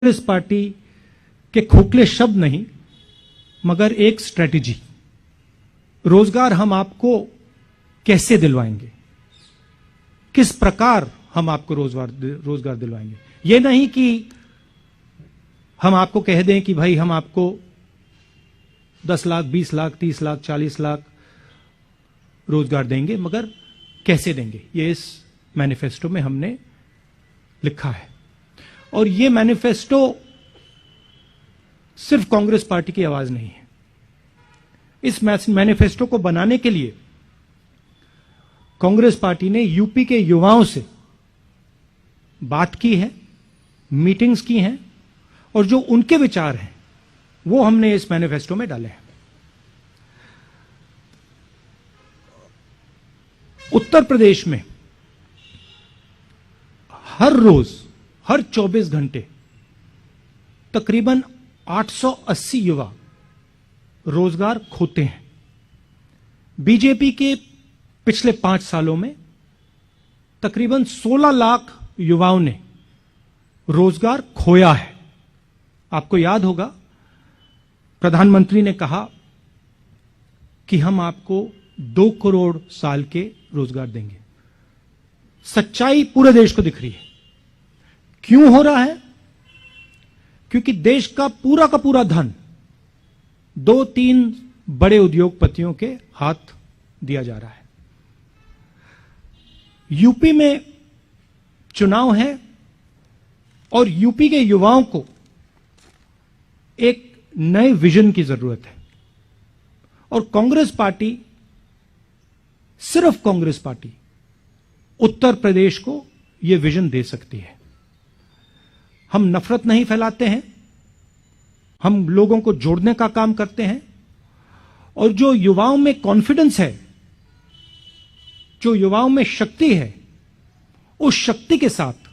Congress party के खोखले शब्द नहीं मगर एक स्ट्रेटजी। रोजगार हम आपको कैसे दिलवाएंगे, किस प्रकार हम आपको रोजगार दिलवाएंगे। यह नहीं कि हम आपको कह दें कि भाई हम आपको 10 लाख, 20 लाख, 30 लाख, 40 लाख रोजगार देंगे, मगर कैसे देंगे ये इस मैनिफेस्टो में हमने लिखा है। और ये मैनिफेस्टो सिर्फ कांग्रेस पार्टी की आवाज नहीं है। इस मैनिफेस्टो को बनाने के लिए कांग्रेस पार्टी ने यूपी के युवाओं से बात की है, मीटिंग्स की हैं, और जो उनके विचार हैं वो हमने इस मैनिफेस्टो में डाले हैं। उत्तर प्रदेश में हर रोज, हर 24 घंटे तकरीबन 880 युवा रोजगार खोते हैं। बीजेपी के पिछले 5 सालों में तकरीबन 16 लाख युवाओं ने रोजगार खोया है। आपको याद होगा प्रधानमंत्री ने कहा कि हम आपको 2 करोड़ साल के रोजगार देंगे। सच्चाई पूरे देश को दिख रही है। क्यों हो रहा है? क्योंकि देश का पूरा धन 2-3 बड़े उद्योगपतियों के हाथ दिया जा रहा है। यूपी में चुनाव है और यूपी के युवाओं को एक नए विजन की जरूरत है। और कांग्रेस पार्टी, सिर्फ कांग्रेस पार्टी उत्तर प्रदेश को यह विजन दे सकती है। हम नफरत नहीं फैलाते हैं, हम लोगों को जोड़ने का काम करते हैं। और जो युवाओं में कॉन्फिडेंस है, जो युवाओं में शक्ति है, उस शक्ति के साथ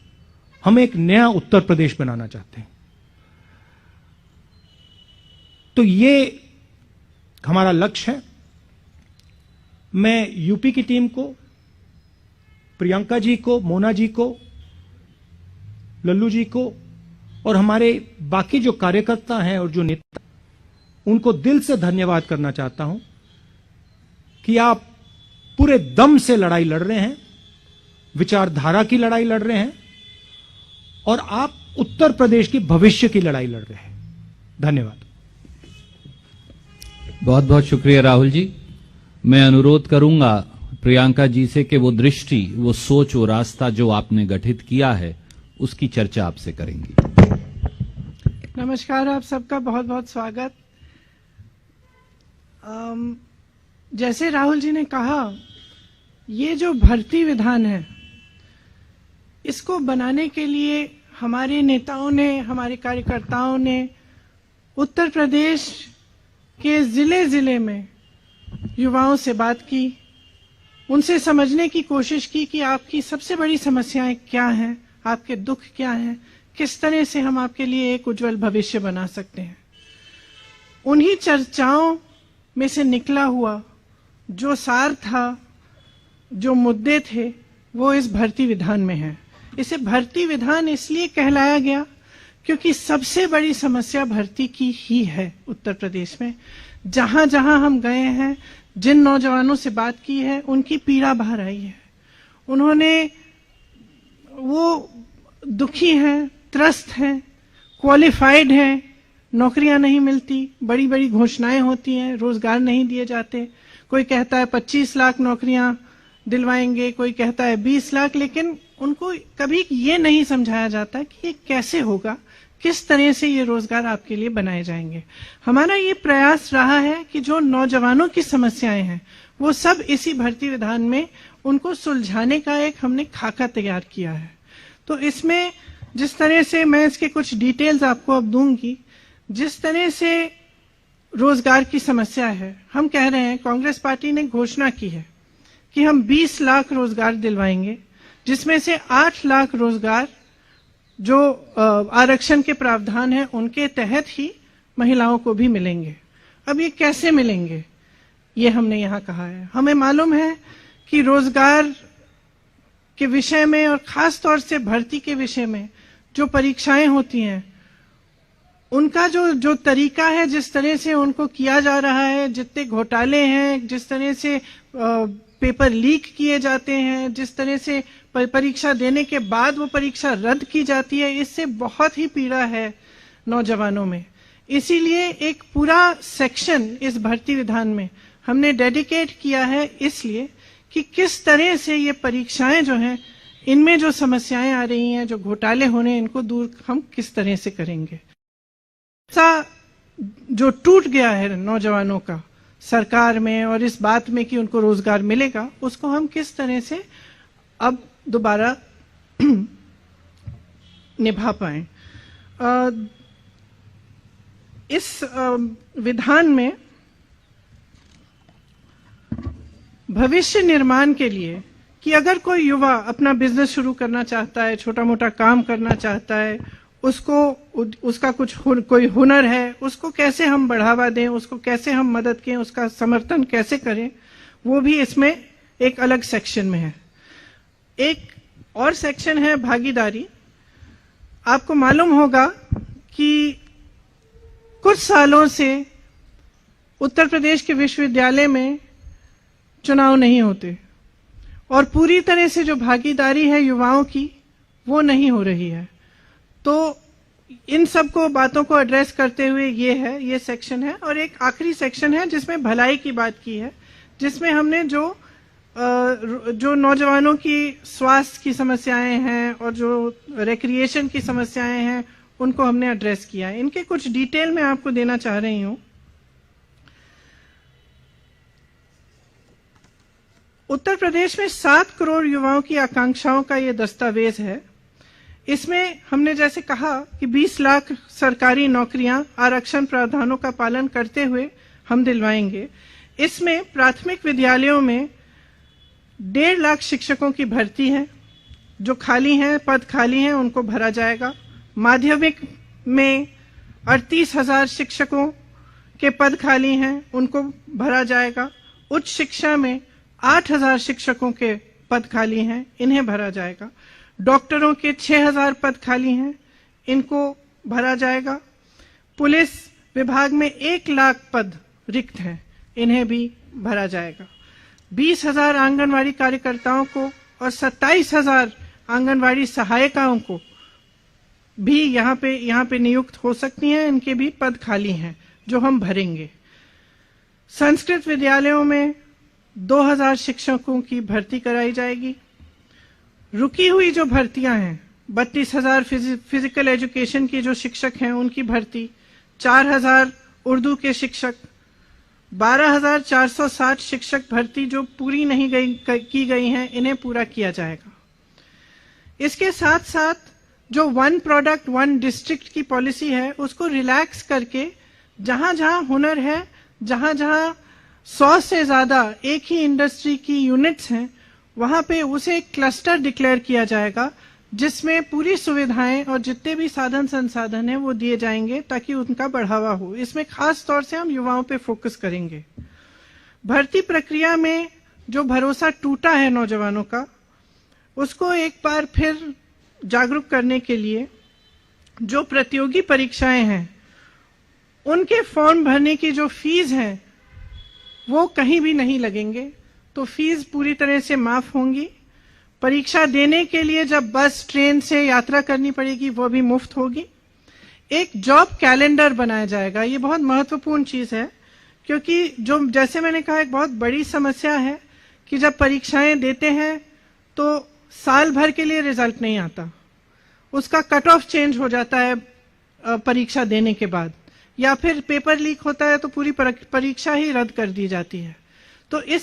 हम एक नया उत्तर प्रदेश बनाना चाहते हैं। तो ये हमारा लक्ष्य है। मैं यूपी की टीम को, प्रियंका जी को, मोना जी को, लल्लू जी को और हमारे बाकी जो कार्यकर्ता हैं और जो नेता, उनको दिल से धन्यवाद करना चाहता हूं कि आप पूरे दम से लड़ाई लड़ रहे हैं, विचारधारा की लड़ाई लड़ रहे हैं और आप उत्तर प्रदेश की भविष्य की लड़ाई लड़ रहे हैं। धन्यवाद। बहुत बहुत शुक्रिया राहुल जी। मैं अनुरोध करूंगा प्रियंका जी से कि वो दृष्टि, वो सोच, वो रास्ता जो आपने गठित किया है उसकी चर्चा आपसे करेंगी। नमस्कार, आप सबका बहुत बहुत स्वागत। जैसे राहुल जी ने कहा, ये जो भर्ती विधान है, इसको बनाने के लिए हमारे नेताओं ने, हमारे कार्यकर्ताओं ने उत्तर प्रदेश के जिले में युवाओं से बात की, उनसे समझने की कोशिश की कि आपकी सबसे बड़ी समस्याएं क्या हैं, आपके दुख क्या हैं, किस तरह से हम आपके लिए एक उज्जवल भविष्य बना सकते हैं। उन्हीं चर्चाओं में से निकला हुआ जो सार था, जो मुद्दे थे, वो इस भर्ती विधान में है। इसे भर्ती विधान इसलिए कहलाया गया क्योंकि सबसे बड़ी समस्या भर्ती की ही है उत्तर प्रदेश में। जहां जहां हम गए हैं, जिन नौजवानों से बात की है, उनकी पीड़ा बाहर आई है। उन्होंने, वो दुखी हैं, त्रस्त हैं, क्वालिफाइड हैं, नौकरियां नहीं मिलती, बड़ी बड़ी घोषणाएं होती हैं, रोजगार नहीं दिए जाते। कोई कहता है 25 लाख नौकरियां दिलवाएंगे, कोई कहता है 20 लाख, लेकिन उनको कभी ये नहीं समझाया जाता कि ये कैसे होगा, किस तरह से ये रोजगार आपके लिए बनाए जाएंगे। हमारा ये प्रयास रहा है कि जो नौजवानों की समस्याएं हैं, वो सब इसी भर्ती विधान में उनको सुलझाने का एक हमने खाका तैयार किया है। तो इसमें जिस तरह से, मैं इसके कुछ डिटेल्स आपको अब दूंगी, जिस तरह से रोजगार की समस्या है, हम कह रहे हैं, कांग्रेस पार्टी ने घोषणा की है कि हम 20 लाख रोजगार दिलवाएंगे, जिसमें से 8 लाख रोजगार जो आरक्षण के प्रावधान है उनके तहत ही महिलाओं को भी मिलेंगे। अब ये कैसे मिलेंगे, ये हमने यहां कहा है। हमें मालूम है कि रोजगार के विषय में और खास तौर से भर्ती के विषय में जो परीक्षाएं होती हैं उनका जो तरीका है, जिस तरह से उनको किया जा रहा है, जितने घोटाले हैं, जिस तरह से पेपर लीक किए जाते हैं, जिस तरह से परीक्षा देने के बाद वो परीक्षा रद्द की जाती है, इससे बहुत ही पीड़ा है नौजवानों में। इसीलिए एक पूरा सेक्शन इस भर्ती विधान में हमने डेडिकेट किया है, इसलिए कि किस तरह से ये परीक्षाएं जो हैं, इनमें जो समस्याएं आ रही हैं, जो घोटाले होने, इनको दूर हम किस तरह से करेंगे। ऐसा जो टूट गया है नौजवानों का सरकार में और इस बात में कि उनको रोजगार मिलेगा, उसको हम किस तरह से अब दोबारा निभा पाए। इस विधान में भविष्य निर्माण के लिए कि अगर कोई युवा अपना बिजनेस शुरू करना चाहता है, छोटा मोटा काम करना चाहता है, उसका कोई हुनर है, उसको कैसे हम बढ़ावा दें, उसको कैसे हम मदद करें, उसका समर्थन कैसे करें, वो भी इसमें एक अलग सेक्शन में है। एक और सेक्शन है भागीदारी। आपको मालूम होगा कि कुछ सालों से उत्तर प्रदेश के विश्वविद्यालय में चुनाव नहीं होते और पूरी तरह से जो भागीदारी है युवाओं की, वो नहीं हो रही है। तो इन सब को बातों को एड्रेस करते हुए ये सेक्शन है। और एक आखिरी सेक्शन है जिसमें भलाई की बात की है, जिसमें हमने जो नौजवानों की स्वास्थ्य की समस्याएं हैं और जो रिक्रिएशन की समस्याएं हैं, उनको हमने एड्रेस किया है। इनके कुछ डिटेल मैं आपको देना चाह रही हूं। उत्तर प्रदेश में 7 करोड़ युवाओं की आकांक्षाओं का ये दस्तावेज है। इसमें हमने जैसे कहा कि 20 लाख सरकारी नौकरियां आरक्षण प्रावधानों का पालन करते हुए हम दिलवाएंगे। इसमें प्राथमिक विद्यालयों में 1.5 लाख शिक्षकों की भर्ती है, जो खाली हैं, पद खाली हैं, उनको भरा जाएगा। माध्यमिक में 38,000 शिक्षकों के पद खाली हैं, उनको भरा जाएगा। उच्च शिक्षा में 8,000 शिक्षकों के पद खाली हैं, इन्हें भरा जाएगा। डॉक्टरों के 6,000 पद खाली हैं, इनको भरा जाएगा। पुलिस विभाग में 1 लाख पद रिक्त हैं, इन्हें भी भरा जाएगा। 20,000 आंगनवाड़ी कार्यकर्ताओं को और 27,000 आंगनवाड़ी सहायिकाओं को भी यहाँ पे नियुक्त हो सकती हैं, इनके भी पद खाली हैं जो हम भरेंगे। संस्कृत विद्यालयों में 2,000 शिक्षकों की भर्ती कराई जाएगी। रुकी हुई जो भर्तियां हैं, 32,000 फिजिकल एजुकेशन की जो शिक्षक हैं उनकी भर्ती, 4,000 उर्दू के शिक्षक, 12,460 शिक्षक भर्ती जो पूरी नहीं की गई हैं, इन्हें पूरा किया जाएगा। इसके साथ साथ जो 1 प्रोडक्ट 1 डिस्ट्रिक्ट की पॉलिसी है, उसको रिलैक्स करके जहां जहां हुनर है, जहां जहां 100 से ज्यादा एक ही इंडस्ट्री की यूनिट्स हैं, वहां पे उसे एक क्लस्टर डिक्लेयर किया जाएगा, जिसमें पूरी सुविधाएं और जितने भी साधन संसाधन हैं वो दिए जाएंगे ताकि उनका बढ़ावा हो। इसमें खास तौर से हम युवाओं पे फोकस करेंगे। भर्ती प्रक्रिया में जो भरोसा टूटा है नौजवानों का, उसको एक बार फिर जागरूक करने के लिए जो प्रतियोगी परीक्षाएं हैं, उनके फॉर्म भरने की जो फीस है वो कहीं भी नहीं लगेंगे, तो फीस पूरी तरह से माफ होंगी। परीक्षा देने के लिए जब बस ट्रेन से यात्रा करनी पड़ेगी, वो भी मुफ्त होगी। एक जॉब कैलेंडर बनाया जाएगा, ये बहुत महत्वपूर्ण चीज है, क्योंकि जो जैसे मैंने कहा एक बहुत बड़ी समस्या है कि जब परीक्षाएं देते हैं तो साल भर के लिए रिजल्ट नहीं आता, उसका कट ऑफ चेंज हो जाता है परीक्षा देने के बाद, या फिर पेपर लीक होता है तो पूरी परीक्षा ही रद्द कर दी जाती है। तो इन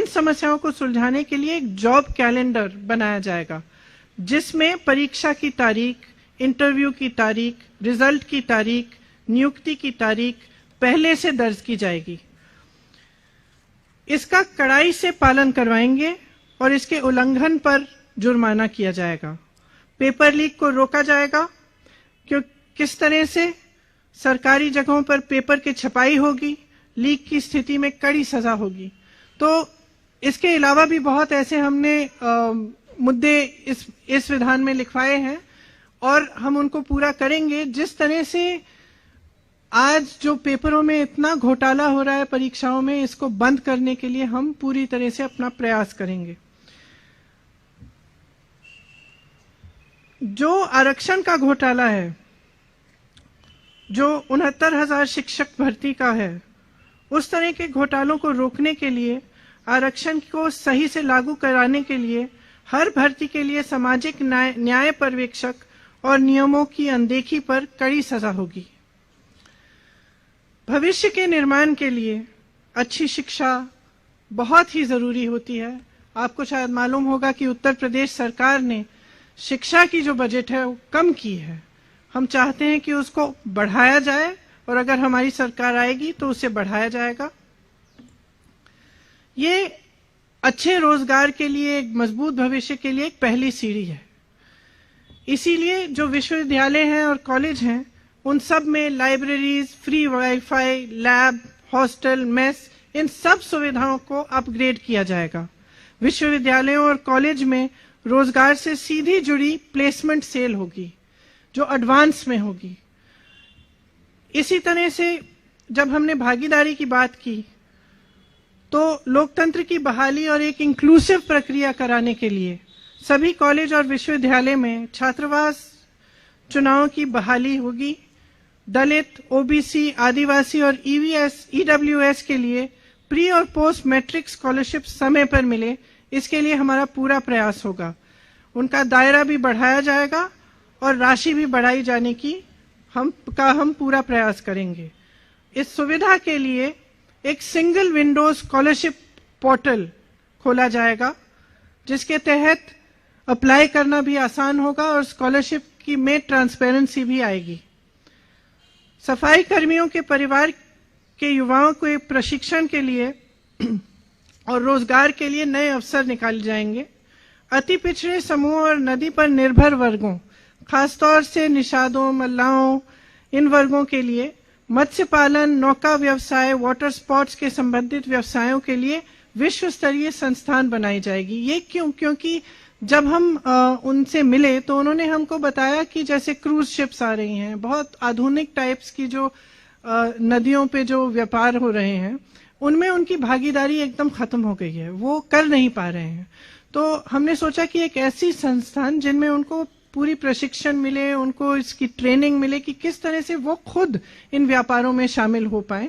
समस्याओं को सुलझाने के लिए एक जॉब कैलेंडर बनाया जाएगा, जिसमें परीक्षा की तारीख, इंटरव्यू की तारीख, रिजल्ट की तारीख, नियुक्ति की तारीख पहले से दर्ज की जाएगी। इसका कड़ाई से पालन करवाएंगे और इसके उल्लंघन पर जुर्माना किया जाएगा। पेपर लीक को रोका जाएगा, किस तरह से सरकारी जगहों पर पेपर की छपाई होगी, लीक की स्थिति में कड़ी सजा होगी। तो इसके अलावा भी बहुत ऐसे हमने मुद्दे इस विधान में लिखवाए हैं और हम उनको पूरा करेंगे। जिस तरह से आज जो पेपरों में इतना घोटाला हो रहा है परीक्षाओं में, इसको बंद करने के लिए हम पूरी तरह से अपना प्रयास करेंगे। जो आरक्षण का घोटाला है, जो 69,000 शिक्षक भर्ती का है, उस तरह के घोटालों को रोकने के लिए, आरक्षण को सही से लागू कराने के लिए हर भर्ती के लिए सामाजिक न्याय पर्यवेक्षक और नियमों की अनदेखी पर कड़ी सजा होगी। भविष्य के निर्माण के लिए अच्छी शिक्षा बहुत ही जरूरी होती है। आपको शायद मालूम होगा कि उत्तर प्रदेश सरकार ने शिक्षा की जो बजट है वो कम की है। हम चाहते हैं कि उसको बढ़ाया जाए, और अगर हमारी सरकार आएगी तो उसे बढ़ाया जाएगा। ये अच्छे रोजगार के लिए, एक मजबूत भविष्य के लिए एक पहली सीढ़ी है। इसीलिए जो विश्वविद्यालय हैं और कॉलेज हैं, उन सब में libraries, free wifi, lab, hostel, mess, इन सब सुविधाओं को अपग्रेड किया जाएगा। विश्वविद्यालयों और कॉलेज में रोजगार से सीधी जुड़ी प्लेसमेंट सेल होगी, जो एडवांस में होगी। इसी तरह से जब हमने भागीदारी की बात की, तो लोकतंत्र की बहाली और एक इंक्लूसिव प्रक्रिया कराने के लिए सभी कॉलेज और विश्वविद्यालय में छात्रावास चुनाव की बहाली होगी। दलित, ओबीसी, आदिवासी और ईडब्ल्यूएस के लिए प्री और पोस्ट मैट्रिक स्कॉलरशिप समय पर मिले, इसके लिए हमारा पूरा प्रयास होगा। उनका दायरा भी बढ़ाया जाएगा और राशि भी बढ़ाई जाने की हम पूरा प्रयास करेंगे। इस सुविधा के लिए एक सिंगल विंडो स्कॉलरशिप पोर्टल खोला जाएगा, जिसके तहत अप्लाई करना भी आसान होगा और स्कॉलरशिप की में ट्रांसपेरेंसी भी आएगी। सफाई कर्मियों के परिवार के युवाओं को प्रशिक्षण के लिए और रोजगार के लिए नए अवसर निकाले जाएंगे। अति पिछड़े समूह और नदी पर निर्भर वर्गों, खासतौर से निषादों, मल्लाहों, इन वर्गों के लिए मत्स्य पालन, नौका व्यवसाय, वाटर स्पोर्ट्स के संबंधित व्यवसायों के लिए विश्व स्तरीय संस्थान बनाई जाएगी। ये क्यों? क्योंकि जब हम उनसे मिले तो उन्होंने हमको बताया कि जैसे क्रूज शिप्स आ रही हैं, बहुत आधुनिक टाइप्स की जो नदियों पे जो व्यापार हो रहे हैं, उनमें उनकी भागीदारी एकदम खत्म हो गई है, वो कर नहीं पा रहे हैं। तो हमने सोचा कि एक ऐसी संस्थान जिनमें उनको पूरी प्रशिक्षण मिले, उनको इसकी ट्रेनिंग मिले कि किस तरह से वो खुद इन व्यापारों में शामिल हो पाए,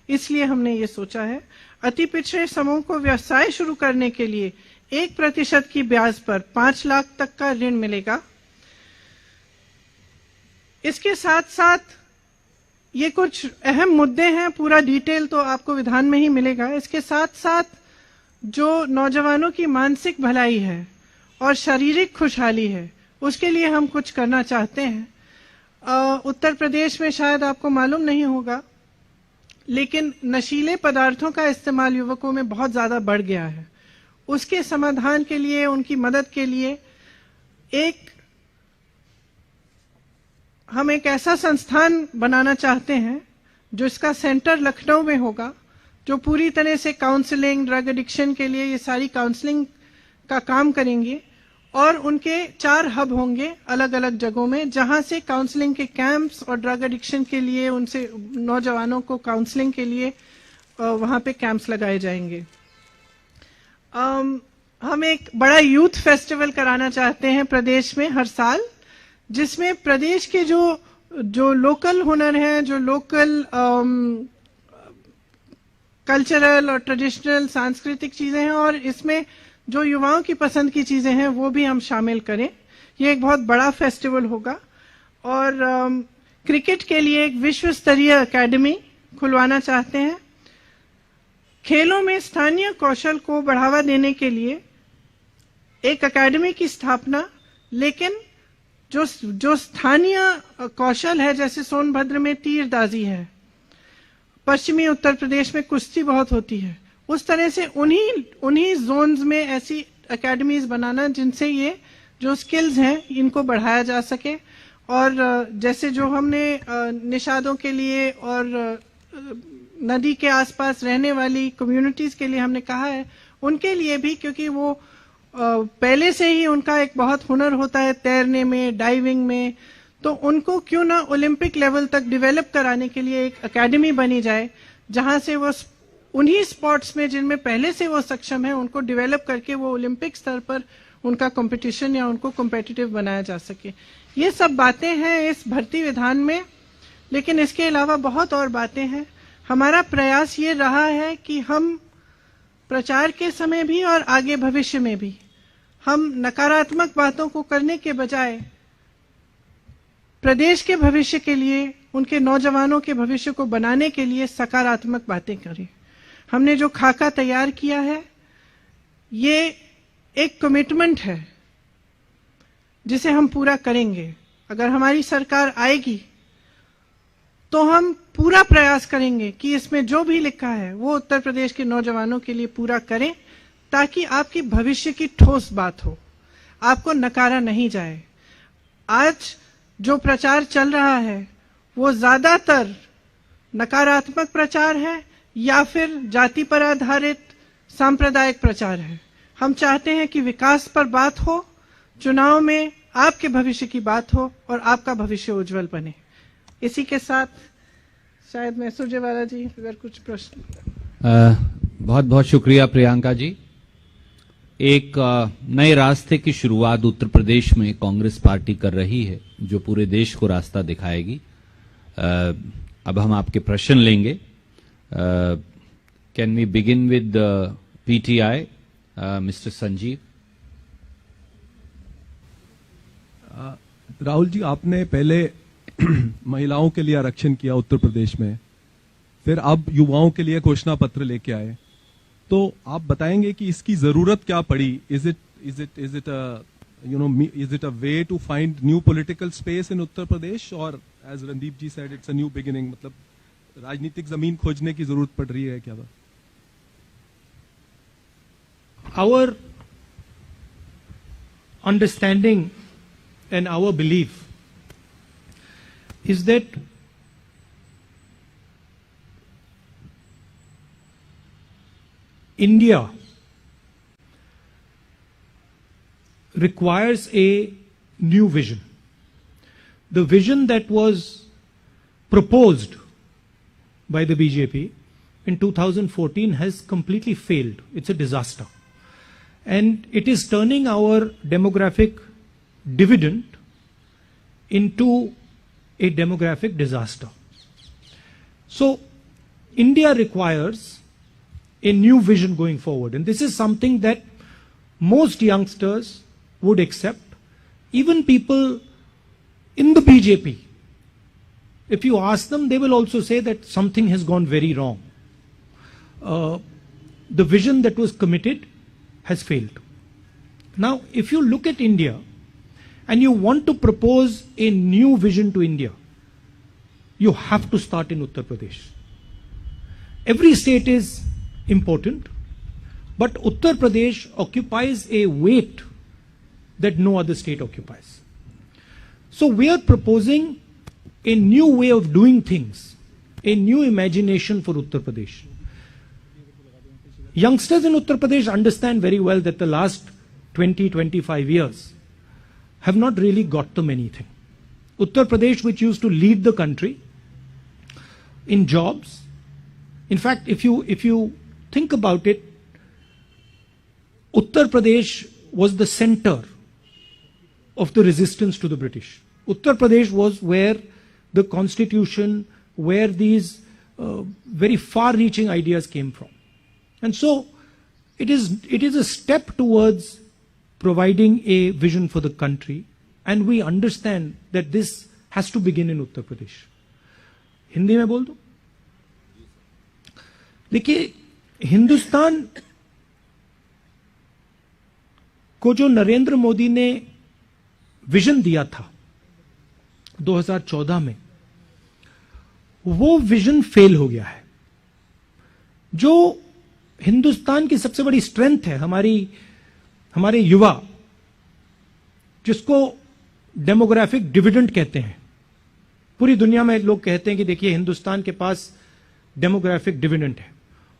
इसलिए हमने ये सोचा है। अति पिछड़े समूह को व्यवसाय शुरू करने के लिए 1% की ब्याज पर 5 लाख तक का ऋण मिलेगा। इसके साथ साथ ये कुछ अहम मुद्दे हैं, पूरा डिटेल तो आपको विधान में ही मिलेगा। इसके साथ साथ जो नौजवानों की मानसिक भलाई है और शारीरिक खुशहाली है, उसके लिए हम कुछ करना चाहते हैं। उत्तर प्रदेश में शायद आपको मालूम नहीं होगा, लेकिन नशीले पदार्थों का इस्तेमाल युवकों में बहुत ज्यादा बढ़ गया है। उसके समाधान के लिए, उनकी मदद के लिए हम एक ऐसा संस्थान बनाना चाहते हैं जो इसका सेंटर लखनऊ में होगा, जो पूरी तरह से काउंसलिंग, ड्रग एडिक्शन के लिए ये सारी काउंसलिंग का काम करेंगे। और उनके 4 हब होंगे अलग अलग जगहों में, जहां से काउंसलिंग के कैंप्स और ड्रग एडिक्शन के लिए, उनसे नौजवानों को काउंसलिंग के लिए वहां पे कैंप्स लगाए जाएंगे। हम एक बड़ा यूथ फेस्टिवल कराना चाहते हैं प्रदेश में हर साल, जिसमें प्रदेश के जो लोकल हुनर हैं, जो लोकल कल्चरल और ट्रेडिशनल सांस्कृतिक चीजें हैं, और इसमें जो युवाओं की पसंद की चीजें हैं वो भी हम शामिल करें। ये एक बहुत बड़ा फेस्टिवल होगा। और क्रिकेट के लिए एक विश्व स्तरीय एकेडमी खुलवाना चाहते हैं। खेलों में स्थानीय कौशल को बढ़ावा देने के लिए एक एकेडमी की स्थापना, लेकिन जो स्थानीय कौशल है, जैसे सोनभद्र में तीरंदाजी है, पश्चिमी उत्तर प्रदेश में कुश्ती बहुत होती है, उस तरह से उन्हीं जोन्स में ऐसी एकेडमीज बनाना जिनसे ये जो स्किल्स हैं इनको बढ़ाया जा सके। और जैसे जो हमने निषादों के लिए और नदी के आसपास रहने वाली कम्युनिटीज के लिए हमने कहा है, उनके लिए भी, क्योंकि वो पहले से ही उनका एक बहुत हुनर होता है तैरने में, डाइविंग में, तो उनको क्यों ना ओलंपिक लेवल तक डेवलप कराने के लिए एक एकेडमी बनी जाए, जहां से वो उन्हीं स्पोर्ट्स में जिनमें पहले से वो सक्षम है उनको डेवलप करके वो ओलंपिक स्तर पर उनका कंपटीशन या उनको कॉम्पिटिटिव बनाया जा सके। ये सब बातें हैं इस भर्ती विधान में, लेकिन इसके अलावा बहुत और बातें हैं। हमारा प्रयास ये रहा है कि हम प्रचार के समय भी और आगे भविष्य में भी हम नकारात्मक बातों को करने के बजाय प्रदेश के भविष्य के लिए, उनके नौजवानों के भविष्य को बनाने के लिए सकारात्मक बातें करें। हमने जो खाका तैयार किया है ये एक कमिटमेंट है जिसे हम पूरा करेंगे। अगर हमारी सरकार आएगी तो हम पूरा प्रयास करेंगे कि इसमें जो भी लिखा है वो उत्तर प्रदेश के नौजवानों के लिए पूरा करें, ताकि आपकी भविष्य की ठोस बात हो, आपको नकारा नहीं जाए। आज जो प्रचार चल रहा है वो ज्यादातर नकारात्मक प्रचार है या फिर जाति पर आधारित सांप्रदायिक प्रचार है। हम चाहते हैं कि विकास पर बात हो, चुनाव में आपके भविष्य की बात हो और आपका भविष्य उज्जवल बने। इसी के साथ शायद मैं सुरजेवाला जी अगर कुछ प्रश्न। बहुत बहुत शुक्रिया प्रियंका जी। एक नए रास्ते की शुरुआत उत्तर प्रदेश में कांग्रेस पार्टी कर रही है, जो पूरे देश को रास्ता दिखाएगी। अब हम आपके प्रश्न लेंगे। Can we begin with PTI, mister Sanjeev. Rahul ji, आपने पहले महिलाओं के लिए आरक्षण किया उत्तर प्रदेश में, फिर अब युवाओं के लिए घोषणा पत्र लेके आए, तो आप बताएंगे कि इसकी जरूरत क्या पड़ी? Is it a way to find new political space in Uttar Pradesh, और as Randeep ji said it's a new beginning, मतलब राजनीतिक जमीन खोजने की जरूरत पड़ रही है क्या? Our understanding and our belief is that India requires a new vision. The vision that was proposed by the BJP in 2014 has completely failed. It's a disaster. And it is turning our demographic dividend into a demographic disaster. So India requires a new vision going forward. And this is something that most youngsters would accept. Even people in the BJP, if you ask them, they will also say that something has gone very wrong. The vision that was committed has failed. Now, if you look at India and you want to propose a new vision to India, you have to start in Uttar Pradesh. Every state is important, but Uttar Pradesh occupies a weight that no other state occupies. So we are proposing a new way of doing things, a new imagination for Uttar Pradesh. Youngsters in Uttar Pradesh understand very well that the last 20-25 years have not really got them anything. Uttar Pradesh, which used to lead the country in jobs, in fact, if you think about it, Uttar Pradesh was the center of the resistance to the British. Uttar Pradesh was where the constitution, where these very far-reaching ideas came from. And so it is a step towards providing a vision for the country, and we understand that this has to begin in Uttar Pradesh. Hindi में बोल दो। देखिए, हिंदुस्तान को जो नरेंद्र मोदी ने vision दिया था 2014 में, वो विजन फेल हो गया है। जो हिंदुस्तान की सबसे बड़ी स्ट्रेंथ है हमारे युवा, जिसको डेमोग्राफिक डिविडेंड कहते हैं। पूरी दुनिया में लोग कहते हैं कि देखिए हिंदुस्तान के पास डेमोग्राफिक डिविडेंड है।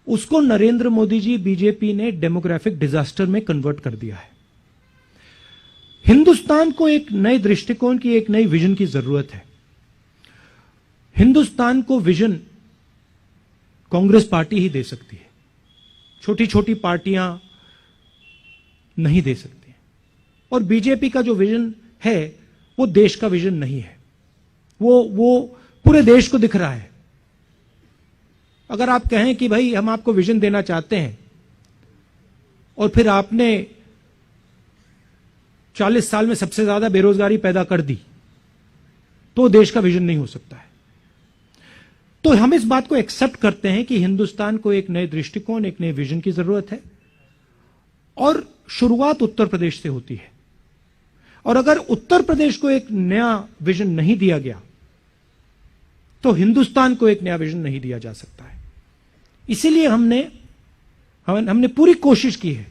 उसको नरेंद्र मोदी जी, बीजेपी ने डेमोग्राफिक डिजास्टर में कन्वर्ट कर दिया है। हिंदुस्तान को एक नए दृष्टिकोण की, एक नई विजन की जरूरत है। हिंदुस्तान को विजन कांग्रेस पार्टी ही दे सकती है, छोटी छोटी पार्टियां नहीं दे सकती। और बीजेपी का जो विजन है वो देश का विजन नहीं है, वो पूरे देश को दिख रहा है। अगर आप कहें कि भाई हम आपको विजन देना चाहते हैं और फिर आपने 40 साल में सबसे ज्यादा बेरोजगारी पैदा कर दी, तो देश का विजन नहीं हो सकता है। तो हम इस बात को एक्सेप्ट करते हैं कि हिंदुस्तान को एक नए दृष्टिकोण, एक नए विजन की जरूरत है, और शुरुआत उत्तर प्रदेश से होती है। और अगर उत्तर प्रदेश को एक नया विजन नहीं दिया गया तो हिंदुस्तान को एक नया विजन नहीं दिया जा सकता है। इसीलिए हमने पूरी कोशिश की है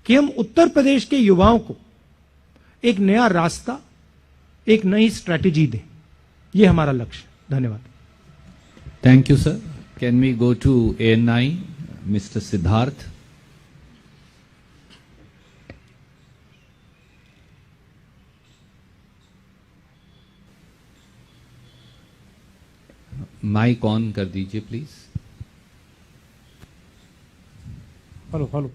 कि हम उत्तर प्रदेश के युवाओं को एक नया रास्ता, एक नई स्ट्रैटेजी दें। यह हमारा लक्ष्य। धन्यवाद। Thank you, sir. Can we go to ANI, Mr. Siddharth? Mike on कर दीजिए प्लीज। हेलो।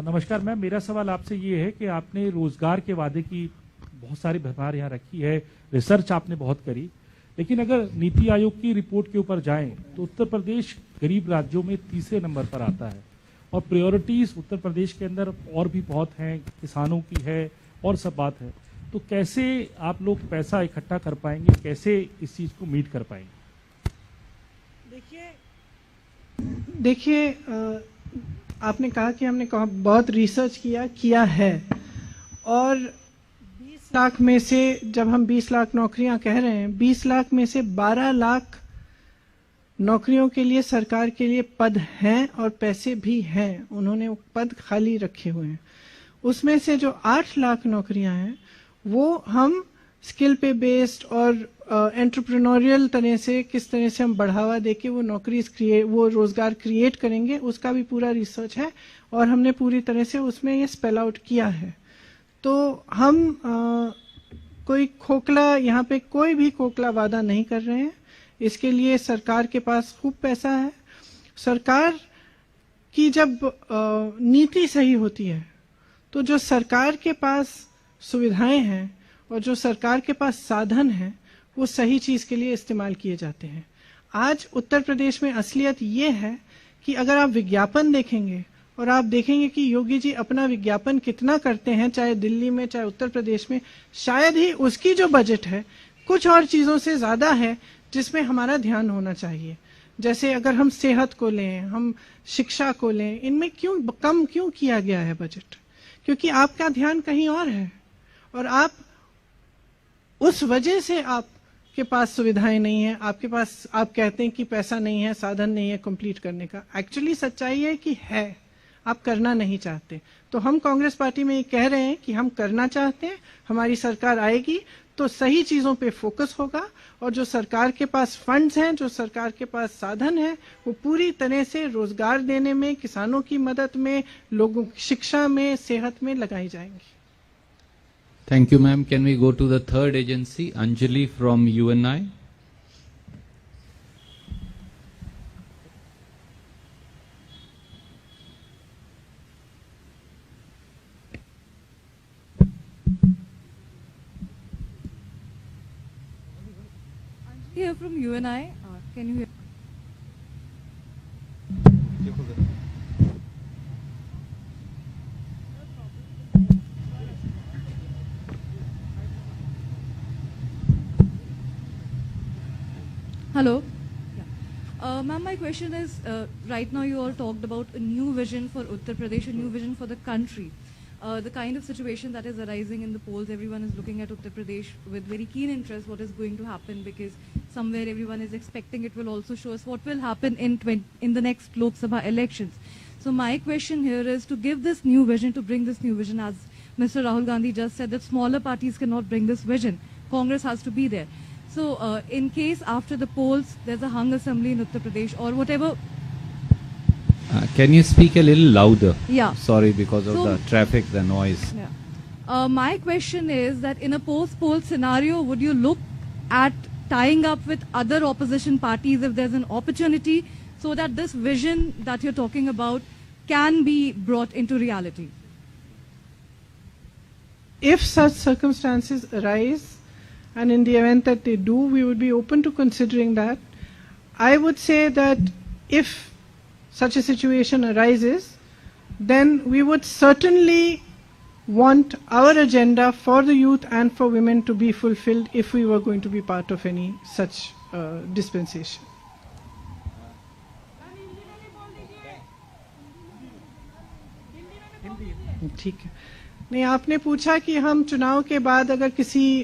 नमस्कार मैम, मेरा सवाल आपसे ये है कि आपने रोजगार के वादे की बहुत सारी भरमार यहाँ रखी है, रिसर्च आपने बहुत करी, लेकिन अगर नीति आयोग की रिपोर्ट के ऊपर जाएं तो उत्तर प्रदेश गरीब राज्यों में तीसरे नंबर पर आता है, और प्रायोरिटीज उत्तर प्रदेश के अंदर और भी बहुत हैं, किसानों की है और सब बात है। तो कैसे आप लोग पैसा इकट्ठा कर पाएंगे, कैसे इस चीज को मीट कर पाएंगे? देखिए आपने कहा कि हमने बहुत रिसर्च किया है, और 20 लाख में से, जब हम 20 लाख नौकरियां कह रहे हैं, 20 लाख में से 12 लाख नौकरियों के लिए सरकार के लिए पद हैं और पैसे भी हैं, उन्होंने वो पद खाली रखे हुए हैं। उसमें से जो 8 लाख नौकरियां हैं वो हम स्किल पे बेस्ड और एंटरप्रेन्योरियल तरह से, किस तरह से हम बढ़ावा देके वो रोजगार क्रिएट करेंगे, उसका भी पूरा रिसर्च है और हमने पूरी तरह से उसमें ये स्पेल आउट किया है। तो हम कोई भी खोखला वादा नहीं कर रहे हैं। इसके लिए सरकार के पास खूब पैसा है। सरकार की जब नीति सही होती है तो जो सरकार के पास सुविधाएं हैं और जो सरकार के पास साधन हैं वो सही चीज के लिए इस्तेमाल किए जाते हैं। आज उत्तर प्रदेश में असलियत ये है कि अगर आप विज्ञापन देखेंगे और आप देखेंगे कि योगी जी अपना विज्ञापन कितना करते हैं, चाहे दिल्ली में चाहे उत्तर प्रदेश में, शायद ही उसकी जो बजट है कुछ और चीजों से ज्यादा है जिसमें हमारा ध्यान होना चाहिए। जैसे अगर हम सेहत को लें, हम शिक्षा को लें, इनमें कम क्यों किया गया है बजट? क्योंकि आपका ध्यान कहीं और है और आप उस वजह से आपके पास सुविधाएं नहीं है, आपके पास, आप कहते हैं कि पैसा नहीं है, साधन नहीं है कंप्लीट करने का। एक्चुअली सच्चाई है कि है, आप करना नहीं चाहते। तो हम कांग्रेस पार्टी में ये कह रहे हैं कि हम करना चाहते हैं, हमारी सरकार आएगी तो सही चीजों पे फोकस होगा, और जो सरकार के पास फंड्स हैं, जो सरकार के पास साधन है, वो पूरी तरह से रोजगार देने में, किसानों की मदद में, लोगों की शिक्षा में, सेहत में लगाई जाएंगी। Thank you, ma'am. Can we go to the third agency, Anjali from UNI? Here from UNI. Can you hear? Hello. Yeah. Ma'am, my question is, right now you all talked about a new vision for Uttar Pradesh, a new vision for the country. The kind of situation that is arising in the polls, everyone is looking at Uttar Pradesh with very keen interest what is going to happen, because somewhere everyone is expecting it will also show us what will happen in the next Lok Sabha elections. So my question here is to give this new vision, to bring this new vision, as Mr. Rahul Gandhi just said that smaller parties cannot bring this vision. Congress has to be there. So in case after the polls there's a hung assembly in Uttar Pradesh or whatever. Can you speak a little louder? Yeah. Sorry, because of the traffic, the noise. Yeah. My question is that in a post-poll scenario, would you look at tying up with other opposition parties if there's an opportunity so that this vision that you're talking about can be brought into reality? If such circumstances arise, and in the event that they do, we would be open to considering that. I would say that if such a situation arises, then we would certainly want our agenda for the youth and for women to be fulfilled if we were going to be part of any such dispensation. ठीक है। नहीं, आपने पूछा कि हम चुनाव के बाद अगर किसी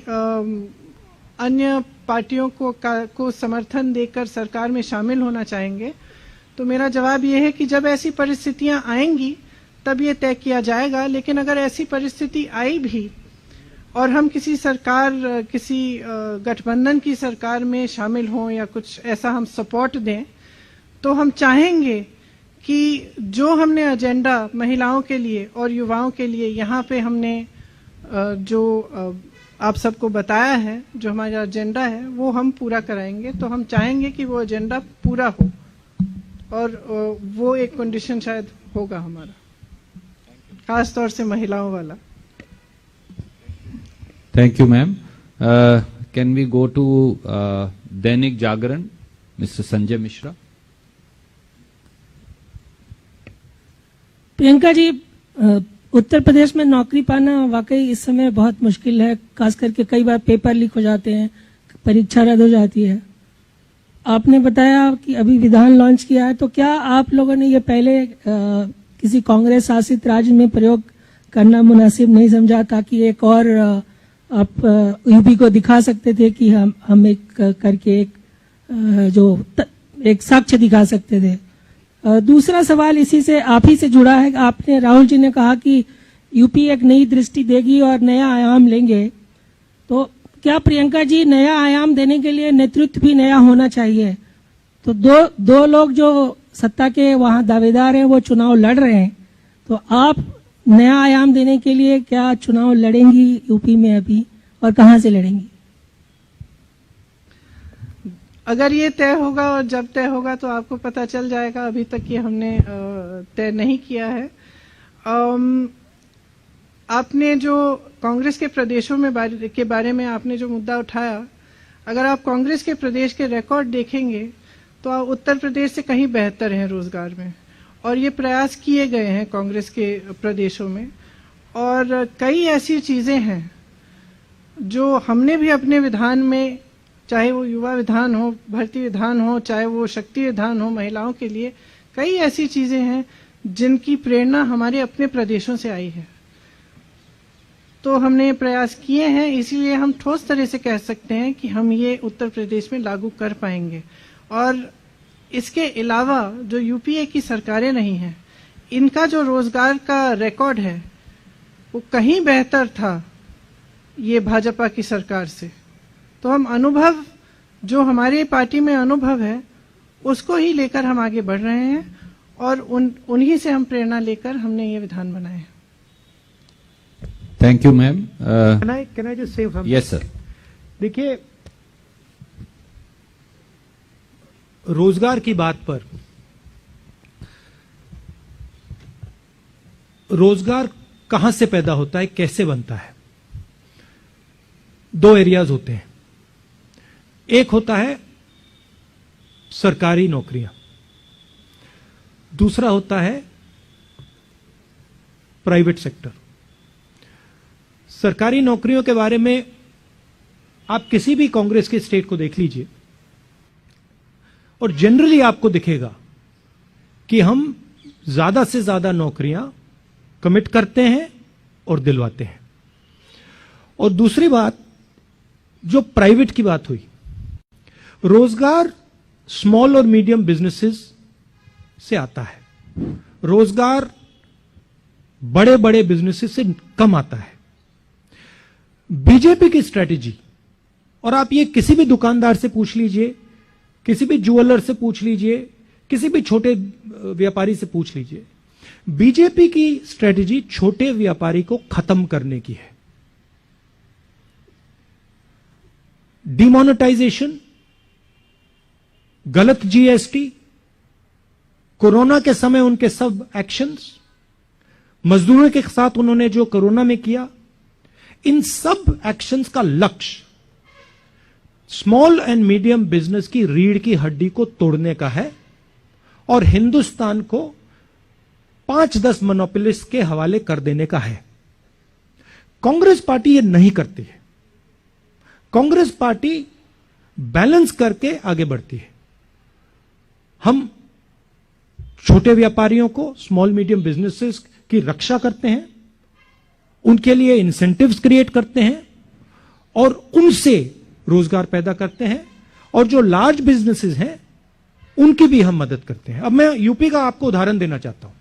अन्य पार्टियों को समर्थन देकर सरकार में शामिल होना चाहेंगे, तो मेरा जवाब ये है कि जब ऐसी परिस्थितियां आएंगी तब ये तय किया जाएगा। लेकिन अगर ऐसी परिस्थिति आई भी और हम किसी गठबंधन की सरकार में शामिल हों या कुछ ऐसा हम सपोर्ट दें, तो हम चाहेंगे कि जो हमने एजेंडा महिलाओं के लिए और युवाओं के लिए यहाँ पे हमने जो आप सबको बताया है, जो हमारा एजेंडा है, वो हम पूरा कराएंगे। तो हम चाहेंगे कि वो एजेंडा पूरा हो, और वो एक कंडीशन शायद होगा हमारा, खास तौर से महिलाओं वाला। Thank you ma'am. Can we go to Dainik Jagran, mister Sanjay Mishra. Priyanka ji, Uttar Pradesh में नौकरी पाना वाकई इस समय बहुत मुश्किल है, खास करके कई बार पेपर लीक हो जाते हैं, परीक्षा रद्द हो जाती है। आपने बताया कि अभी विधान लॉन्च किया है, तो क्या आप लोगों ने ये पहले किसी कांग्रेस शासित राज्य में प्रयोग करना मुनासिब नहीं समझा, ताकि एक और आप यूपी को दिखा सकते थे कि हम एक करके एक साक्ष्य दिखा सकते थे। दूसरा सवाल इसी से आप ही से जुड़ा है। आपने, राहुल जी ने कहा कि यूपी एक नई दृष्टि देगी और नया आयाम लेंगे, तो क्या प्रियंका जी नया आयाम देने के लिए नेतृत्व भी नया होना चाहिए? तो दो लोग जो सत्ता के वहां दावेदार हैं वो चुनाव लड़ रहे हैं, तो आप नया आयाम देने के लिए क्या चुनाव लड़ेंगी यूपी में अभी, और कहां से लड़ेंगी? अगर ये तय होगा और जब तय होगा तो आपको पता चल जाएगा। अभी तक ये हमने तय नहीं किया है। आपने जो कांग्रेस के प्रदेशों में के बारे में आपने जो मुद्दा उठाया, अगर आप कांग्रेस के प्रदेश के रिकॉर्ड देखेंगे तो आप उत्तर प्रदेश से कहीं बेहतर हैं रोजगार में, और ये प्रयास किए गए हैं कांग्रेस के प्रदेशों में। और कई ऐसी चीजें हैं जो हमने भी अपने विधान में, चाहे वो युवा विधान हो, भर्ती विधान हो, चाहे वो शक्ति विधान हो महिलाओं के लिए, कई ऐसी चीजें हैं जिनकी प्रेरणा हमारे अपने प्रदेशों से आई है। तो हमने ये प्रयास किए हैं, इसीलिए हम ठोस तरह से कह सकते हैं कि हम ये उत्तर प्रदेश में लागू कर पाएंगे। और इसके अलावा जो यूपीए की सरकारें नहीं हैं, इनका जो रोजगार का रिकॉर्ड है वो कहीं बेहतर था ये भाजपा की सरकार से। तो हम अनुभव, जो हमारे पार्टी में अनुभव है, उसको ही लेकर हम आगे बढ़ रहे हैं, और उन्हीं से हम प्रेरणा लेकर हमने ये विधान बनाए हैं। Thank you ma'am. Can I just say something? Yes sir. देखिए, रोजगार की बात पर, रोजगार कहां से पैदा होता है, कैसे बनता है, दो एरियाज होते हैं। एक होता है सरकारी नौकरियां, दूसरा होता है प्राइवेट सेक्टर। सरकारी नौकरियों के बारे में आप किसी भी कांग्रेस के स्टेट को देख लीजिए, और जनरली आपको दिखेगा कि हम ज्यादा से ज्यादा नौकरियां कमिट करते हैं और दिलवाते हैं। और दूसरी बात, जो प्राइवेट की बात हुई, रोजगार स्मॉल और मीडियम बिजनेसेस से आता है, रोजगार बड़े बड़े बिजनेसेस से कम आता है। बीजेपी की स्ट्रेटेजी, और आप ये किसी भी दुकानदार से पूछ लीजिए, किसी भी ज्वेलर से पूछ लीजिए, किसी भी छोटे व्यापारी से पूछ लीजिए, बीजेपी की स्ट्रेटेजी छोटे व्यापारी को खत्म करने की है। डिमोनेटाइजेशन, गलत जीएसटी, कोरोना के समय उनके सब एक्शंस, मजदूरों के साथ उन्होंने जो कोरोना में किया, इन सब एक्शंस का लक्ष्य स्मॉल एंड मीडियम बिजनेस की रीढ़ की हड्डी को तोड़ने का है और हिंदुस्तान को 5-10 मोनोपोलिस्ट के हवाले कर देने का है। कांग्रेस पार्टी ये नहीं करती है। कांग्रेस पार्टी बैलेंस करके आगे बढ़ती है। हम छोटे व्यापारियों को, स्मॉल मीडियम बिजनेसेस की रक्षा करते हैं, उनके लिए इंसेंटिव्स क्रिएट करते हैं और उनसे रोजगार पैदा करते हैं, और जो लार्ज बिजनेसेस हैं उनकी भी हम मदद करते हैं। अब मैं यूपी का आपको उदाहरण देना चाहता हूं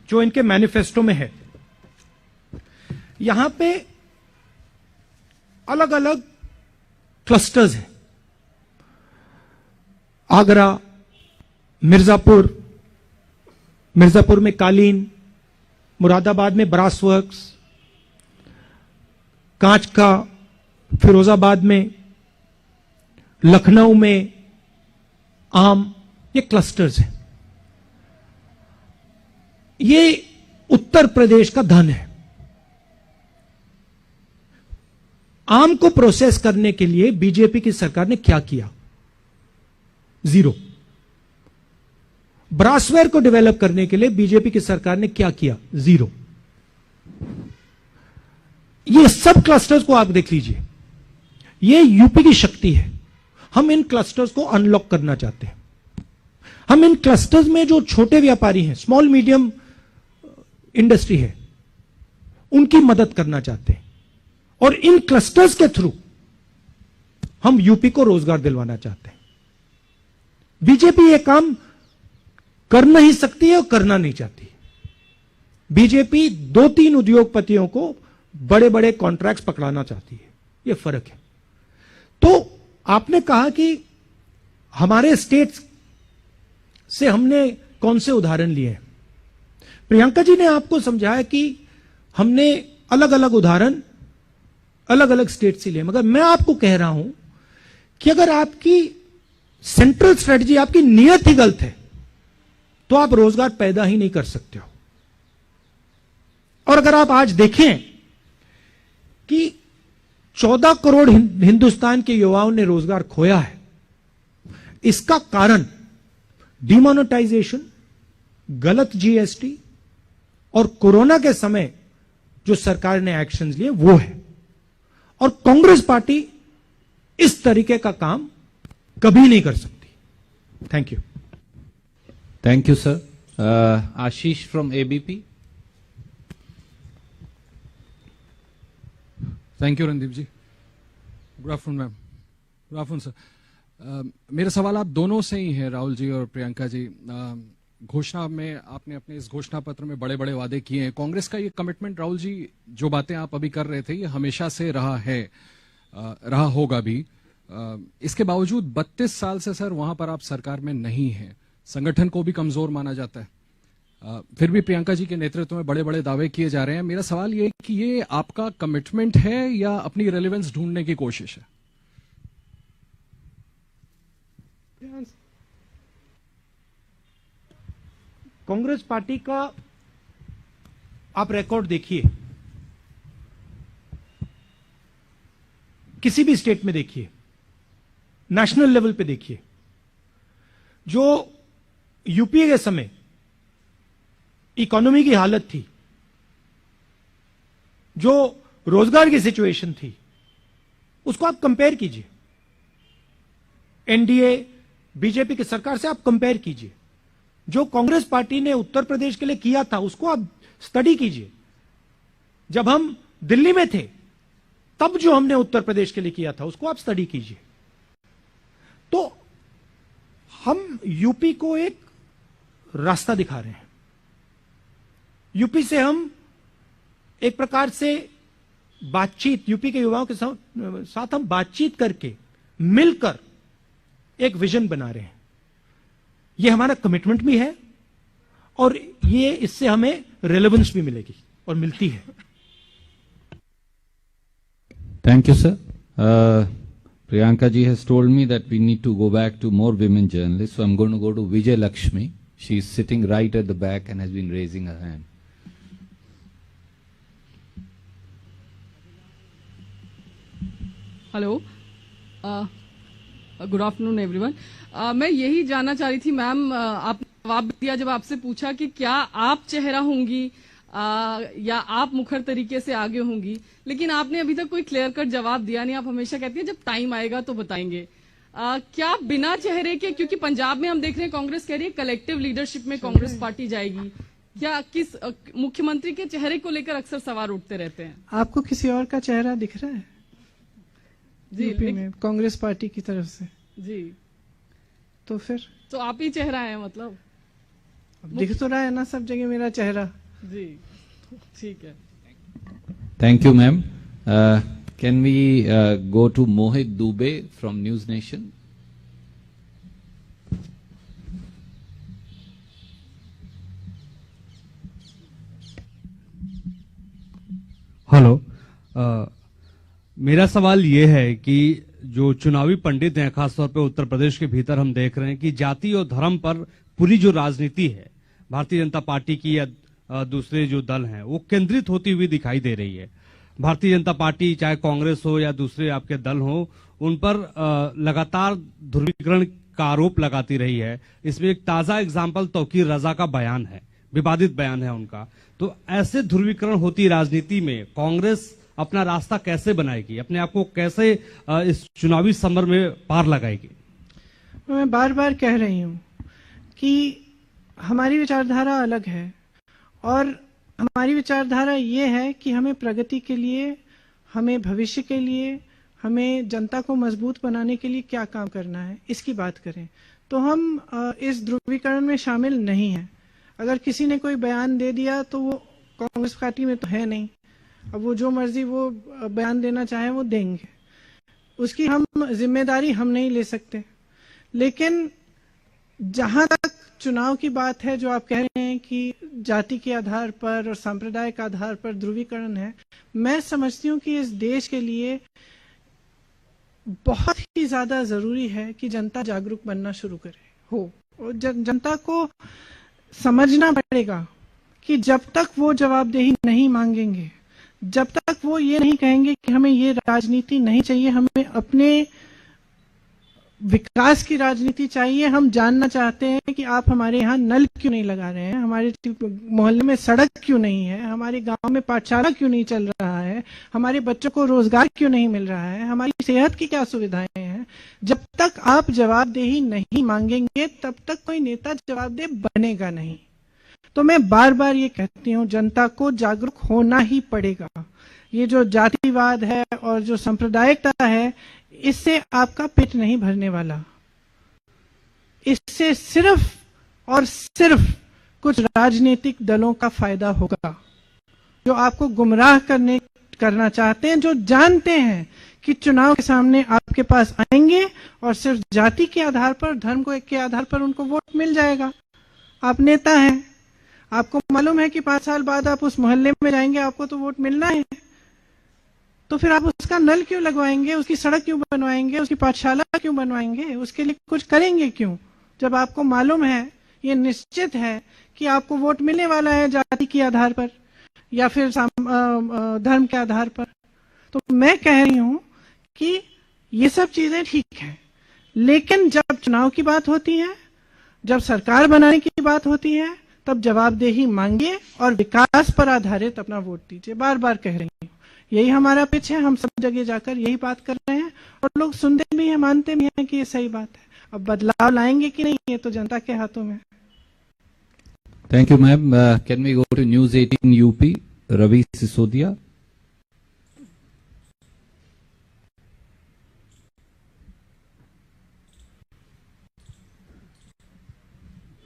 जो इनके मैनिफेस्टो में है। यहां पे अलग अलग क्लस्टर्स हैं। आगरा, मिर्जापुर में कालीन, मुरादाबाद में ब्रास वर्क्स, कांच का फिरोजाबाद में, लखनऊ में आम, ये क्लस्टर्स हैं। ये उत्तर प्रदेश का धन है। आम को प्रोसेस करने के लिए बीजेपी की सरकार ने क्या किया? जीरो। ब्रासवेयर को डेवलप करने के लिए बीजेपी की सरकार ने क्या किया? जीरो। ये सब क्लस्टर्स को आप देख लीजिए। ये यूपी की शक्ति है। हम इन क्लस्टर्स को अनलॉक करना चाहते हैं। हम इन क्लस्टर्स में जो छोटे व्यापारी हैं, स्मॉल मीडियम इंडस्ट्री है, उनकी मदद करना चाहते हैं और इन क्लस्टर्स के थ्रू हम यूपी को रोजगार दिलवाना चाहते हैं। बीजेपी ये काम कर नहीं सकती है और करना नहीं चाहती। बीजेपी 2-3 उद्योगपतियों को बड़े बड़े कॉन्ट्रैक्ट्स पकड़ाना चाहती है। यह फर्क है। तो आपने कहा कि हमारे स्टेट्स से हमने कौन से उदाहरण लिए हैं। प्रियंका जी ने आपको समझाया कि हमने अलग अलग उदाहरण अलग अलग स्टेट से लिए, मगर मैं आपको कह रहा हूं कि अगर आपकी सेंट्रल स्ट्रेटजी, आपकी नीयत ही गलत है, तो आप रोजगार पैदा ही नहीं कर सकते हो। और अगर आप आज देखें कि 14 करोड़ हिंदुस्तान के युवाओं ने रोजगार खोया है, इसका कारण डिमोनेटाइजेशन, गलत जीएसटी और कोरोना के समय जो सरकार ने एक्शंस लिए वो है। और कांग्रेस पार्टी इस तरीके का काम कभी नहीं कर सकती। Thank you. Thank you sir. Ashish from ABP. Thank you Randeep ji. Good afternoon ma'am. Good afternoon sir. मेरा सवाल आप दोनों से ही है, राहुल जी और प्रियंका जी। घोषणा में आपने अपने इस घोषणा पत्र में बड़े बड़े वादे किए हैं। कांग्रेस का ये कमिटमेंट, राहुल जी, जो बातें आप अभी कर रहे थे, ये हमेशा से रहा है, रहा होगा भी। इसके बावजूद 32 साल से सर वहां पर आप सरकार में नहीं हैं। संगठन को भी कमजोर माना जाता है। फिर भी प्रियंका जी के नेतृत्व में बड़े बड़े दावे किए जा रहे हैं। मेरा सवाल ये है कि ये आपका कमिटमेंट है या अपनी रेलेवेंस ढूंढने की कोशिश है? कांग्रेस पार्टी का आप रिकॉर्ड देखिए, किसी भी स्टेट में देखिए, नेशनल लेवल पे देखिए, जो यूपीए के समय इकोनॉमी की हालत थी, जो रोजगार की सिचुएशन थी, उसको आप कंपेयर कीजिए। एनडीए बीजेपी की सरकार से आप कंपेयर कीजिए। जो कांग्रेस पार्टी ने उत्तर प्रदेश के लिए किया था उसको आप स्टडी कीजिए। जब हम दिल्ली में थे तब जो हमने उत्तर प्रदेश के लिए किया था उसको आप स्टडी कीजिए। तो हम यूपी को एक रास्ता दिखा रहे हैं। यूपी से हम एक प्रकार से बातचीत, यूपी के युवाओं के साथ हम बातचीत करके मिलकर एक विजन बना रहे हैं। ये हमारा कमिटमेंट भी है और ये इससे हमें रेलेवेंस भी मिलेगी और मिलती है। Thank you sir. Priyanka ji has told me that we need to go back to more women journalists, so I'm going to go to Vijay Lakshmi. She is sitting right at the back and has been raising her hand. Hello, good afternoon everyone. मैं यही जानना चाह रही थी ma'am, आपने जवाब दिया जब आपसे पूछा कि क्या आप चेहरा होंगी या आप मुखर तरीके से आगे होंगी, लेकिन आपने अभी तक कोई क्लियर कट जवाब दिया नहीं। आप हमेशा कहती हैं जब टाइम आएगा तो बताएंगे। क्या बिना चेहरे के, क्योंकि पंजाब में हम देख रहे हैं कांग्रेस कह रही है कलेक्टिव लीडरशिप में कांग्रेस पार्टी जाएगी, क्या किस मुख्यमंत्री के चेहरे को लेकर अक्सर सवाल उठते रहते हैं? आपको किसी और का चेहरा दिख रहा है जी यूपी में कांग्रेस पार्टी की तरफ से? जी, तो फिर तो आप ही चेहरा है मतलब? अब दिख तो रहा है ना सब जगह मेरा चेहरा। जी, ठीक है। Thank you, ma'am. Can we go to Mohit Dubey from News Nation? Hello, मेरा सवाल ये है कि जो चुनावी पंडित हैं, खासतौर पे उत्तर प्रदेश के भीतर हम देख रहे हैं कि जाति और धर्म पर पूरी जो राजनीति है भारतीय जनता पार्टी की या दूसरे जो दल हैं वो केंद्रित होती हुई दिखाई दे रही है। भारतीय जनता पार्टी चाहे कांग्रेस हो या दूसरे आपके दल हो, उन पर लगातार ध्रुवीकरण का आरोप लगाती रही है। इसमें एक ताजा एग्जाम्पल तौकीर रजा का बयान है, विवादित बयान है उनका। तो ऐसे ध्रुवीकरण होती राजनीति में कांग्रेस अपना रास्ता कैसे बनाएगी, अपने आप को कैसे इस चुनावी समर में पार लगाएगी? मैं बार बार कह रही हूं कि हमारी विचारधारा अलग है और हमारी विचारधारा ये है कि हमें प्रगति के लिए, हमें भविष्य के लिए, हमें जनता को मजबूत बनाने के लिए क्या काम करना है इसकी बात करें। तो हम इस ध्रुवीकरण में शामिल नहीं हैं। अगर किसी ने कोई बयान दे दिया तो वो कांग्रेस पार्टी में तो है नहीं, अब वो जो मर्जी वो बयान देना चाहे वो देंगे, उसकी हम जिम्मेदारी हम नहीं ले सकते। लेकिन जहां तक चुनाव की बात है, जो आप कह रहे हैं कि जाति के आधार पर और सांप्रदायिक आधार पर ध्रुवीकरण है, मैं समझती हूँ कि इस देश के लिए बहुत ही ज्यादा जरूरी है कि जनता जागरूक बनना शुरू करे हो। और जनता को समझना पड़ेगा कि जब तक वो जवाबदेही नहीं मांगेंगे, जब तक वो ये नहीं कहेंगे कि हमें ये राजनीति नहीं चाहिए, हमें अपने विकास की राजनीति चाहिए, हम जानना चाहते हैं कि आप हमारे यहाँ नल क्यों नहीं लगा रहे हैं, हमारे मोहल्ले में सड़क क्यों नहीं है, हमारे गांव में पाठशाला क्यों नहीं चल रहा है, हमारे बच्चों को रोजगार क्यों नहीं मिल रहा है, हमारी सेहत की क्या सुविधाएं हैं। जब तक आप जवाबदेही नहीं मांगेंगे तब तक कोई नेता जवाबदेह बनेगा नहीं। तो मैं बार बार ये कहती हूँ, जनता को जागरूक होना ही पड़ेगा। ये जो जातिवाद है और जो सांप्रदायिकता है, इससे आपका पेट नहीं भरने वाला। इससे सिर्फ और सिर्फ कुछ राजनीतिक दलों का फायदा होगा जो आपको गुमराह करना चाहते हैं, जो जानते हैं कि चुनाव के सामने आपके पास आएंगे और सिर्फ जाति के आधार पर, धर्म के आधार पर उनको वोट मिल जाएगा। आप नेता हैं, आपको मालूम है कि 5 साल बाद आप उस मोहल्ले में जाएंगे, आपको तो वोट मिलना है। तो फिर आप उसका नल क्यों लगवाएंगे, उसकी सड़क क्यों बनवाएंगे, उसकी पाठशाला क्यों बनवाएंगे, उसके लिए कुछ करेंगे क्यों, जब आपको मालूम है, ये निश्चित है कि आपको वोट मिलने वाला है जाति के आधार पर या फिर धर्म के आधार पर। तो मैं कह रही हूं कि ये सब चीजें ठीक हैं, लेकिन जब चुनाव की बात होती है, जब सरकार बनाने की बात होती है, तब जवाबदेही मांगिए और विकास पर आधारित अपना वोट दीजिए। बार बार कह रही हूँ, यही हमारा पिच है। हम सब जगह जाकर यही बात कर रहे हैं और लोग सुनते भी हैं, मानते भी हैं कि ये सही बात है। अब बदलाव लाएंगे कि नहीं, ये तो जनता के हाथों में। Thank you ma'am. Can we go to news 18 UP, Ravi Sisodia.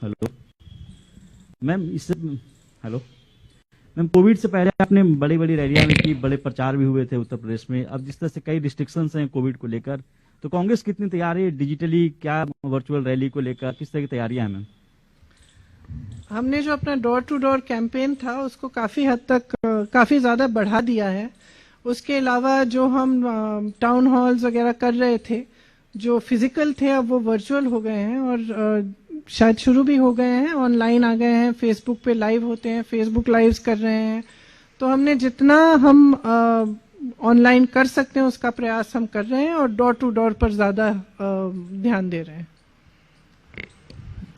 Hello ma'am, hello ma'am, Covid से पहले आपने बड़ी बड़ी रैलियां भी की, बड़े प्रचार भी हुए थे उत्तर प्रदेश में। अब जिस तरह से कई रिस्ट्रिक्शंस हैं कोविड को लेकर, तो कांग्रेस कितनी तैयार है डिजिटली, क्या वर्चुअल रैली को लेकर किस तरह की तैयारियां हैं मैम? हमने जो अपना डोर टू डोर कैंपेन था उसको काफी हद तक काफी ज्यादा बढ़ा दिया है। उसके अलावा जो हम टाउन हॉल्स वगैरह कर रहे थे, जो फिजिकल थे, अब वो वर्चुअल हो गए हैं और शायद शुरू भी हो गए हैं, ऑनलाइन आ गए हैं, फेसबुक पे लाइव होते हैं, फेसबुक लाइव्स कर रहे हैं। तो हमने जितना हम ऑनलाइन कर सकते हैं उसका प्रयास हम कर रहे हैं और डोर टू डोर पर ज्यादा ध्यान दे रहे हैं।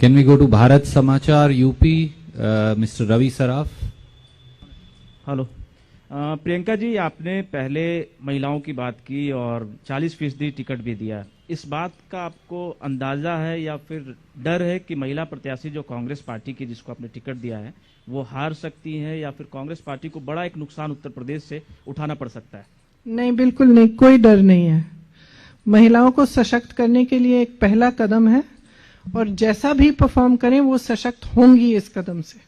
Can we go to Bharat Samachar UP, mister Ravi Saraf. Hello Priyanka ji, आपने पहले महिलाओं की बात की और 40% टिकट भी दिया। इस बात का आपको अंदाजा है या फिर डर है कि महिला प्रत्याशी जो कांग्रेस पार्टी की जिसको आपने टिकट दिया है वो हार सकती है या फिर कांग्रेस पार्टी को बड़ा एक नुकसान उत्तर प्रदेश से उठाना पड़ सकता है? नहीं, बिल्कुल नहीं, कोई डर नहीं है। महिलाओं को सशक्त करने के लिए एक पहला कदम है और जैसा भी परफॉर्म करें वो सशक्त होंगी इस कदम से।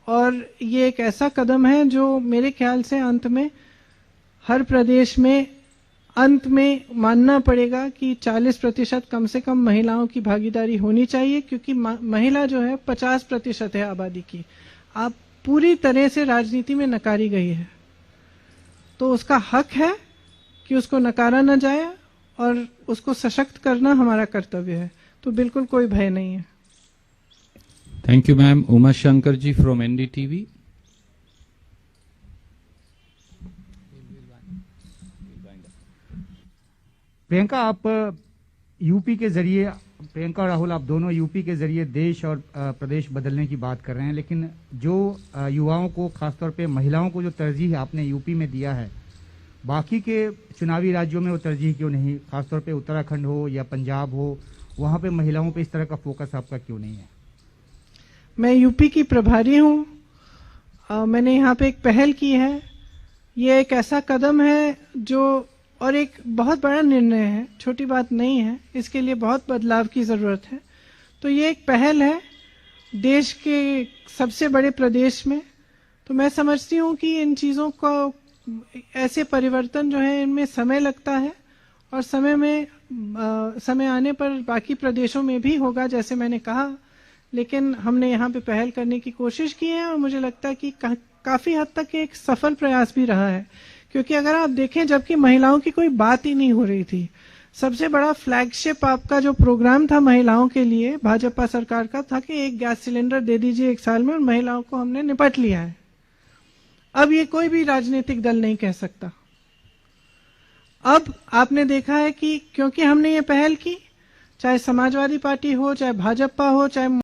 और ये एक ऐसा कदम है जो मेरे ख्याल से अंत में हर प्रदेश में अंत में मानना पड़ेगा कि 40% कम से कम महिलाओं की भागीदारी होनी चाहिए, क्योंकि महिला जो है 50% है आबादी की। आप पूरी तरह से राजनीति में नकारी गई है, तो उसका हक है कि उसको नकारा न जाए और उसको सशक्त करना हमारा कर्तव्य है। तो बिल्कुल कोई भय नहीं है। Thank you ma'am. Uma Shankar ji from NDTV. Priyanka, आप यूपी के जरिए, प्रियंका और राहुल आप दोनों यूपी के जरिए देश और प्रदेश बदलने की बात कर रहे हैं, लेकिन जो युवाओं को, खासतौर पे महिलाओं को जो तरजीह आपने यूपी में दिया है, बाकी के चुनावी राज्यों में वो तरजीह क्यों नहीं? खासतौर पे उत्तराखंड हो या पंजाब हो, वहां पे महिलाओं पे इस तरह का फोकस आपका क्यों नहीं है? मैं यूपी की प्रभारी हूँ। मैंने यहाँ पे एक पहल की है। ये एक ऐसा कदम है जो, और एक बहुत बड़ा निर्णय है, छोटी बात नहीं है। इसके लिए बहुत बदलाव की जरूरत है। तो ये एक पहल है देश के सबसे बड़े प्रदेश में। तो मैं समझती हूँ कि इन चीजों को, ऐसे परिवर्तन जो है इनमें समय लगता है और समय आने पर बाकी प्रदेशों में भी होगा, जैसे मैंने कहा। लेकिन हमने यहाँ पे पहल करने की कोशिश की है और मुझे लगता है कि काफी हद तक एक सफल प्रयास भी रहा है। क्योंकि अगर आप देखें, जबकि महिलाओं की कोई बात ही नहीं हो रही थी, सबसे बड़ा फ्लैगशिप आपका जो प्रोग्राम था महिलाओं के लिए भाजपा सरकार का था कि एक गैस सिलेंडर दे दीजिए 1 साल में, और महिलाओं को हमने निपट लिया है। अब ये कोई भी राजनीतिक दल नहीं कह सकता। अब आपने देखा है कि क्योंकि हमने ये पहल की, चाहे समाजवादी पार्टी हो, चाहे भाजपा हो, चाहे